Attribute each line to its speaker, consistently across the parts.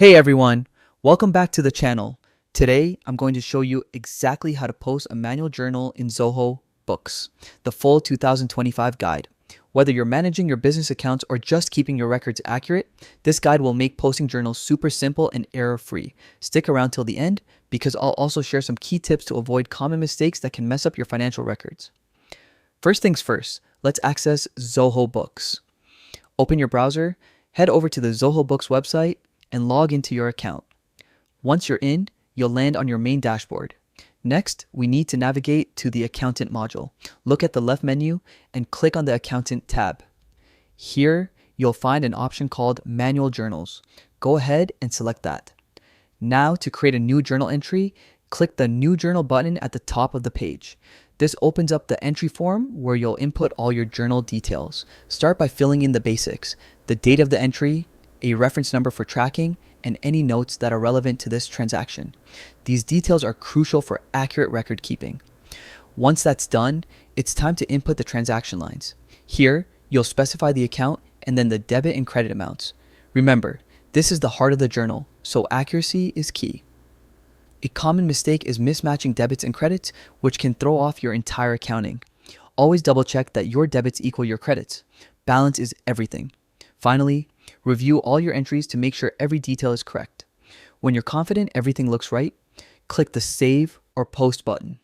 Speaker 1: Hey everyone, welcome back to the channel. Today, I'm going to show you exactly how to post a manual journal in Zoho Books, the full 2025 guide. Whether you're managing your business accounts or just keeping your records accurate, this guide will make posting journals super simple and error-free. Stick around till the end because I'll also share some key tips to avoid common mistakes that can mess up your financial records. First things first, let's access Zoho Books. Open your browser, head over to the Zoho Books website, and log into your account. Once you're in, you'll land on your main dashboard. Next, we need to navigate to the Accountant module. Look at the left menu and click on the Accountant tab. Here, you'll find an option called Manual Journals. Go ahead and select that. Now, to create a new journal entry, click the New Journal button at the top of the page. This opens up the entry form where you'll input all your journal details. Start by filling in the basics, the date of the entry, a reference number for tracking, and any notes that are relevant to this transaction. These details are crucial for accurate record keeping. Once that's done, it's time to input the transaction lines. Here, you'll specify the account and then the debit and credit amounts. Remember, this is the heart of the journal, so accuracy is key. A common mistake is mismatching debits and credits, which can throw off your entire accounting. Always double check that your debits equal your credits. Balance is everything. Finally, review all your entries to make sure every detail is correct. When you're confident everything looks right, click the Save or Post button.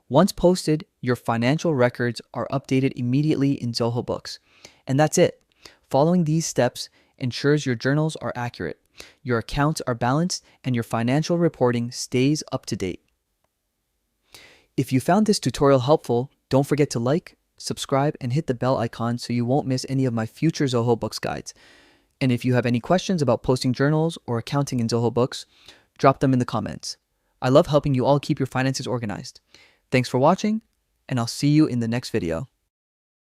Speaker 1: Once posted, your financial records are updated immediately in Zoho Books. And that's it. Following these steps ensures your journals are accurate, your accounts are balanced, and your financial reporting stays up to date. If you found this tutorial helpful, don't forget to like, subscribe, and hit the bell icon so you won't miss any of my future Zoho Books guides. And if you have any questions about posting journals or accounting in Zoho Books, drop them in the comments. I love helping you all keep your finances organized. Thanks for watching, and I'll see you in the next video.